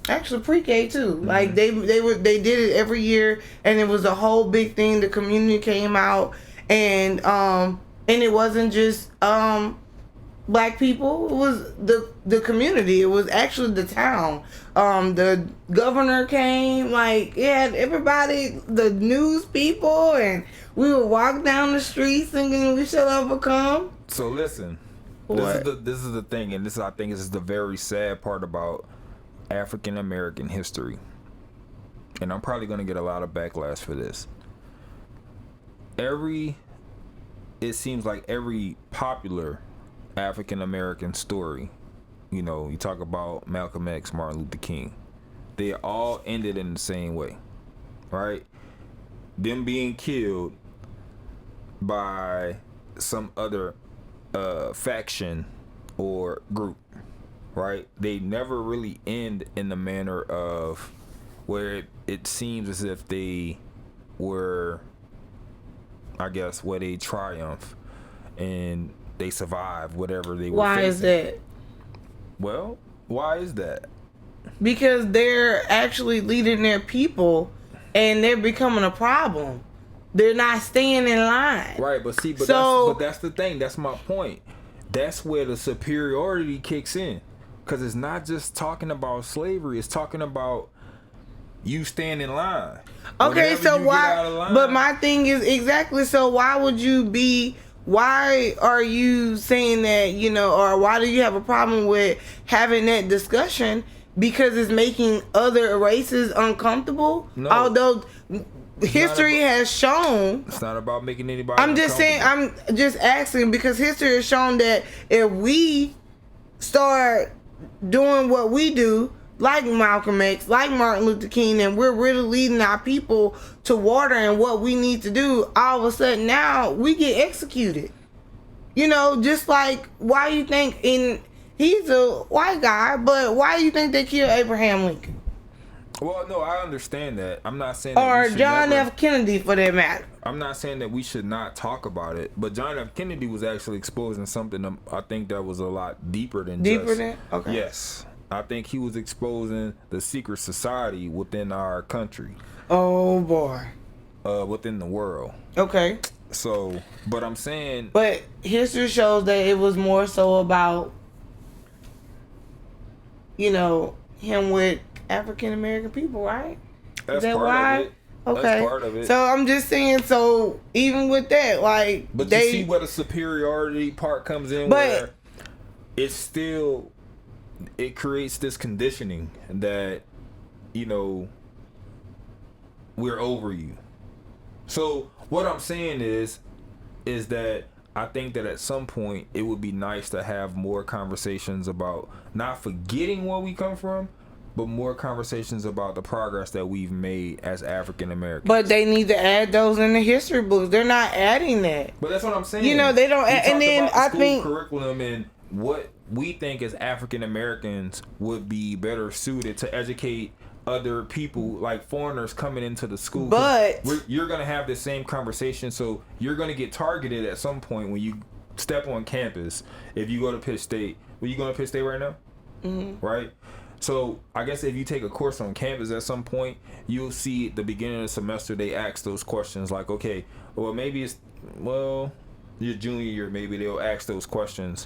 actually pre-K too. Mm-hmm. Like they did it every year, and it was a whole big thing. The community came out, and it wasn't just black people. It was the community. It was actually the town. The governor came. Like, yeah, everybody, the news people, and we would walk down the street singing "We Shall Overcome." So listen, what? This is the thing, and I think is the very sad part about African American history. And I'm probably gonna get a lot of backlash for this. It seems like every popular African American story, you know, you talk about Malcolm X, Martin Luther King, they all ended in the same way, right? Them being killed by some other faction or group, right? They never really end in the manner of where it seems as if they were, I guess, where they triumph and they survive whatever they were Why facing. is that? Well, why is that? Because they're actually leading their people, and they're becoming a problem. They're not staying in line. Right, but that's the thing. That's my point. That's where the superiority kicks in. Because it's not just talking about slavery. It's talking about you staying in line. Okay, Whenever so you why? get out of line, But my thing is exactly. So why would you be? Why are you saying that? You know, or why do you have a problem with having that discussion? Because it's making other races uncomfortable. No. Although history has shown. It's not about making anybody. I'm just saying. I'm just asking because history has shown that if we start doing what we do, like Malcolm X, like Martin Luther King, and we're really leading our people to water and what we need to do, all of a sudden now we get executed. You know, just like why you think he's a white guy, but why do you think they killed Abraham Lincoln? Well, no, I understand that. I'm not saying Or that John F. Kennedy, for that matter. I'm not saying that we should not talk about it, but John F. Kennedy was actually exposing something I think that was a lot deeper than Okay. Yes. I think he was exposing the secret society within our country. Oh boy. Within the world. Okay. So, but I'm saying... But history shows that it was more so about, you know, him with African American people, right? That's that part why? of it. Okay. That's part of it. So I'm just saying, so even with that, like, but you see where the superiority part comes in, where it's still, it creates this conditioning that, you know, we're over you. So what I'm saying is that I think that at some point it would be nice to have more conversations about not forgetting where we come from, but more conversations about the progress that we've made as African Americans. But they need to add those in the history books. They're not adding that. But that's what I'm saying. You know, they don't. And then about the I school think curriculum and what we think as African Americans would be better suited to educate other people, like foreigners coming into the school. But you're gonna have the same conversation, so you're gonna get targeted at some point when you step on campus. If you go to Pitt State, you going to Pitt State right now? Mm-hmm. Right. So I guess if you take a course on campus at some point, you'll see at the beginning of the semester they ask those questions like, okay, well maybe it's your junior year, maybe they'll ask those questions.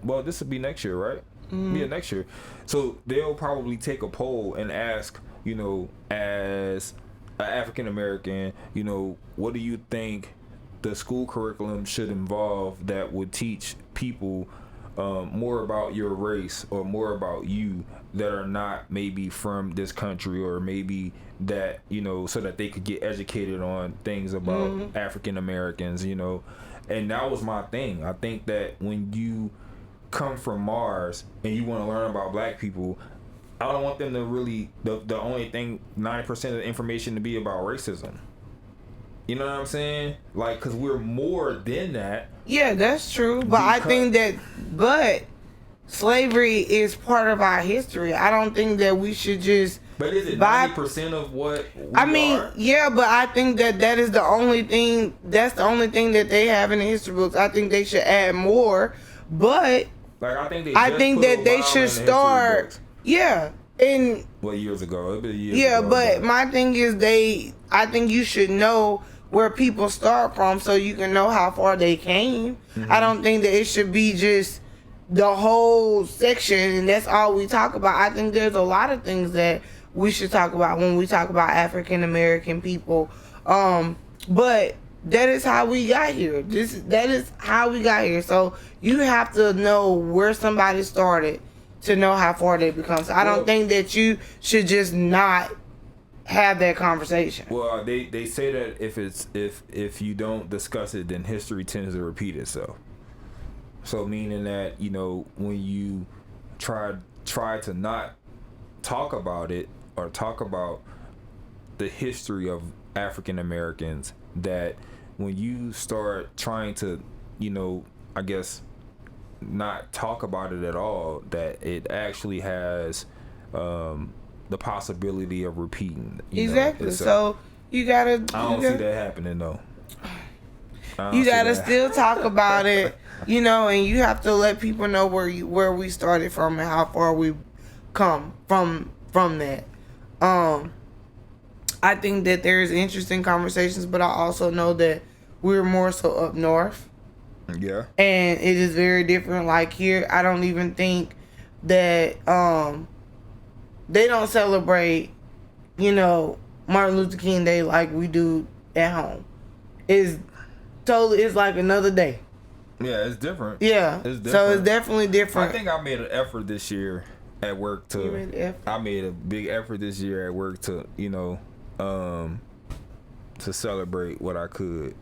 Well, this will be next year, right? Mm-hmm. Yeah, next year. So they'll probably take a poll and ask, you know, as an African American, you know, what do you think the school curriculum should involve that would teach people more about your race or more about you that are not maybe from this country, or maybe that, you know, so that they could get educated on things about African Americans, you know. And that was my thing. I think that when you come from Mars and you want to learn about black people, I don't want them to really the only thing 90% of the information to be about racism. You know what I'm saying? Like, because we're more than that. Yeah, that's true. But I think that slavery is part of our history. I don't think that we should just But is it by 90% of what we I mean, are? yeah, but I think that is the only thing. That's the only thing that they have in the history books. I think they should add more, but Like I think they I just think put that they Obama should in the history start. books. Yeah, and What, years ago? It'd been years yeah, ago, but my thing is I think you should know where people start from so you can know how far they came. I don't think that it should be just the whole section and that's all we talk about. I think there's a lot of things that we should talk about when we talk about African American people. But that is how we got here. That is how we got here. So you have to know where somebody started to know how far they become. So I don't think that you should just not have that conversation. Well, they say that if you don't discuss it, then history tends to repeat itself. So meaning that, you know, when you try to not talk about it or talk about the history of African Americans, that when you start trying to, you know, I guess not talk about it at all, that it actually has the possibility of repeating. Exactly. So you gotta. I don't see that happening though. You gotta still talk about it, you know, and you have to let people know where we started from and how far we come from that. I think that there's interesting conversations, but I also know that we're more so up north. Yeah. And it is very different. Like here, I don't even think that they don't celebrate, you know, Martin Luther King Day like we do at home. It's like another day. Yeah, it's different. Yeah. It's different. So it's definitely different. I think I made an effort this year at work to. You made an effort? I made a big effort this year at work to, you know, to celebrate what I could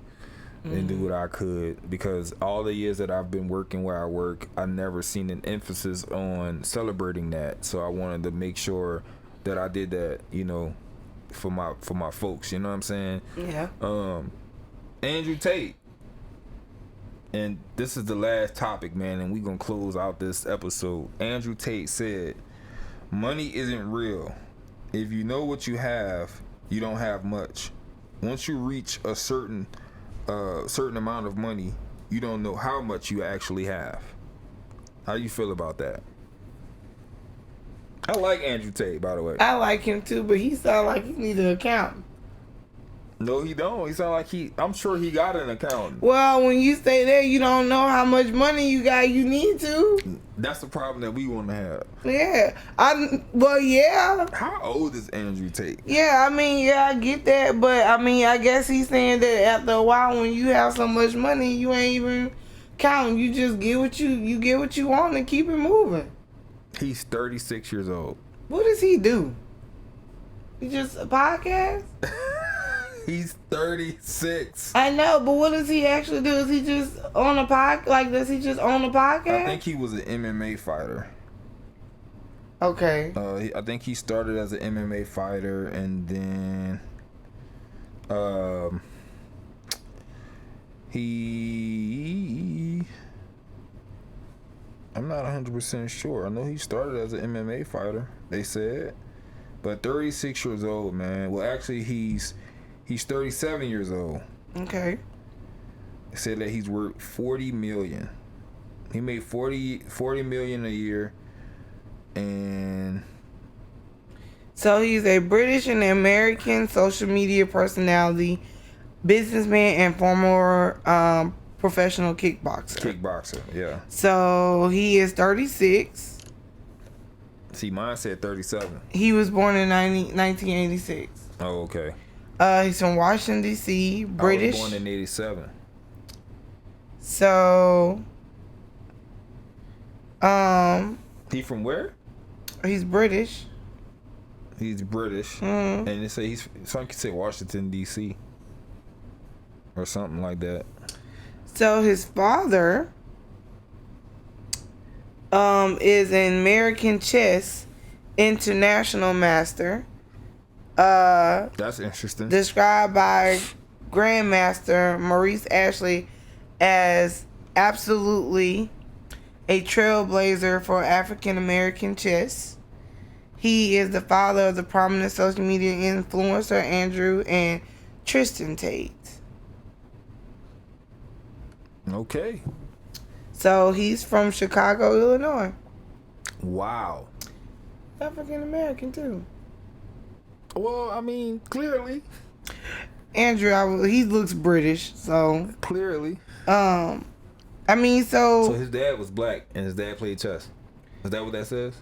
and do what I could, because all the years that I've been working where I work, I never seen an emphasis on celebrating that. So I wanted to make sure that I did that, you know, for my folks. You know what I'm saying? Yeah. Andrew Tate. And this is the last topic, man, and we're going to close out this episode. Andrew Tate said, "Money isn't real. If you know what you have, you don't have much. Once you reach a certain amount of money, you don't know how much you actually have." How do you feel about that? I like Andrew Tate, by the way. I like him too, but he sounds like he needs an accountant. No, he don't. He sound like I'm sure he got an accountant. Well, when you stay there, you don't know how much money you got. You need to. That's the problem that we want to have. Yeah. Yeah. How old is Andrew Tate? Yeah, I mean, yeah, I get that, but I mean, I guess he's saying that after a while, when you have so much money, you ain't even counting. You just get what you want and keep it moving. He's 36 years old. What does he do? He just a podcast? He's 36. I know, but what does he actually do? Is he just on a podcast? Like, does he just own a podcast? I think he was an MMA fighter. Okay. I think he started as an MMA fighter, and then I'm not 100% sure. I know he started as an MMA fighter, they said. But 36 years old, man. Well, actually, he's 37 years old. Okay. They said that he's worth $40 million. He made $40 million a year. And so he's a British and American social media personality, businessman, and former professional kickboxer. Kickboxer, yeah. So he is 36. See, mine said 37. He was born in 1986. Oh, okay. He's from Washington, D.C., British. I was born in 87. So, he from where? He's British. He's British. Mm-hmm. And they say some could say Washington, D.C. or something like that. So his father is an American chess international master. That's interesting. Described by Grandmaster Maurice Ashley as absolutely a trailblazer for African American chess. He is the father of the prominent social media influencer Andrew and Tristan Tate. Okay. So he's from Chicago, Illinois. Wow. African American too. Well, I mean, clearly. Andrew, he looks British, so Clearly. I mean, So his dad was black and his dad played chess. Is that what that says?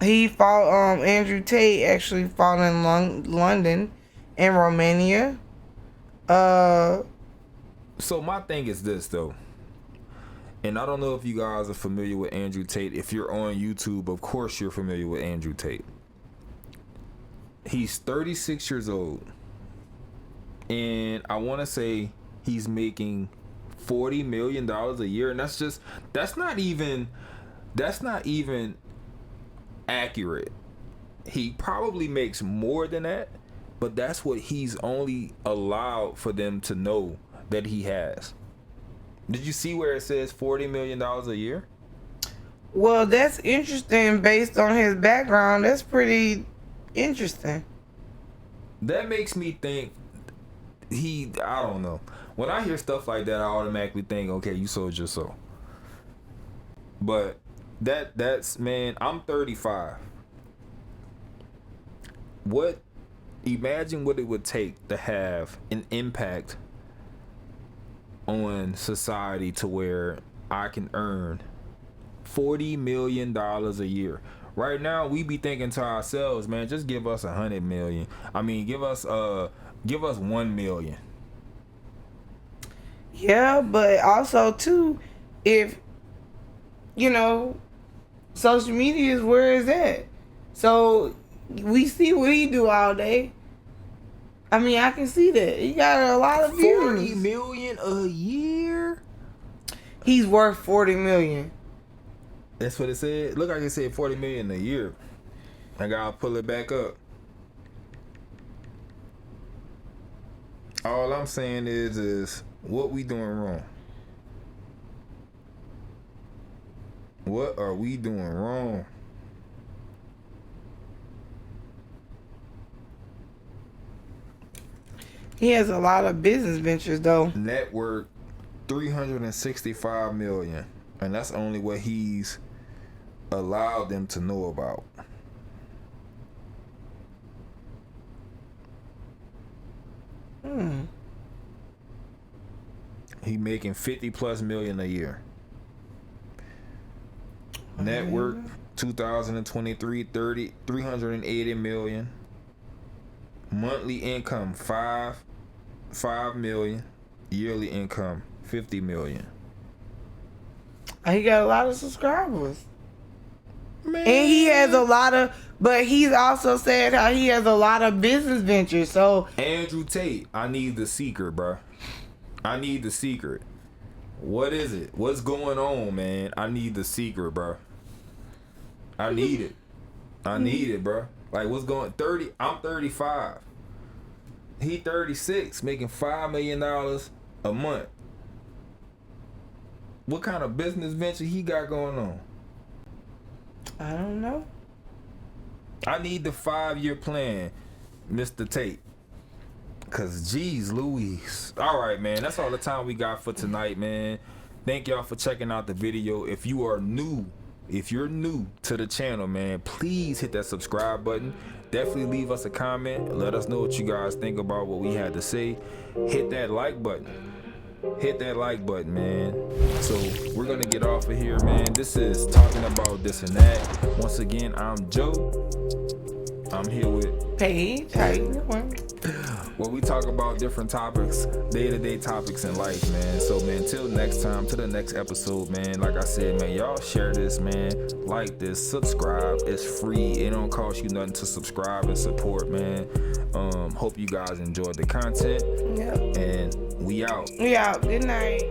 He fought. Andrew Tate actually fought in London and Romania. So my thing is this though. And I don't know if you guys are familiar with Andrew Tate. If you're on YouTube, of course you're familiar with Andrew Tate. He's 36 years old. And I want to say he's making $40 million a year. And that's not even accurate. He probably makes more than that, but that's what he's only allowed for them to know that he has. Did you see where it says $40 million a year? Well, that's interesting based on his background. That's pretty interesting. That makes me think I don't know. When I hear stuff like that, I automatically think, okay, you sold your soul. But that's man, I'm 35. Imagine what it would take to have an impact on society to where I can earn $40 million a year. Right now, we be thinking to ourselves, man, just give us $100 million. I mean, give us 1 million. Yeah, but also too, if social media is where it's at. So we see what he do all day. I mean, I can see that. He got a lot of views. 40 million a year? He's worth 40 million. That's what it said. Look like it said 40 million a year. I gotta pull it back up. All I'm saying is what we doing wrong? What are we doing wrong? He has a lot of business ventures though. Net worth 365 million, and that's only what he's allowed them to know about. He making 50 plus million a year. Net worth 2023 380 million. Monthly income 5 million. Yearly income 50 million. He got a lot of subscribers. Man. And he has a lot of, but he's also said how he has a lot of business ventures. So Andrew Tate, I need the secret, bro. I need the secret. What is it? What's going on, man? I need the secret, bro. I need it. I need it, bro. Like, what's going 30? I'm 35. He 36, making $5 million a month. What kind of business venture he got going on? I don't know. I need the 5-year plan, Mr. Tate. Cause geez Louise. Alright, man, that's all the time we got for tonight, man. Thank y'all for checking out the video. If you're new to the channel, man, please hit that subscribe button. Definitely leave us a comment. Let us know what you guys think about what we had to say. Hit that like button. Hit that like button, man. So we're gonna get off of here, man. This is Talking About This and That. Once again, I'm Joe. I'm here with Paige. How you doing? Well, we talk about different topics, day-to-day topics in life, man. So, man, till next time, to the next episode, man. Like I said, man, y'all share this, man. Like this, subscribe. It's free. It don't cost you nothing to subscribe and support, man. Hope you guys enjoyed the content. Yep. And we out. We out. Good night.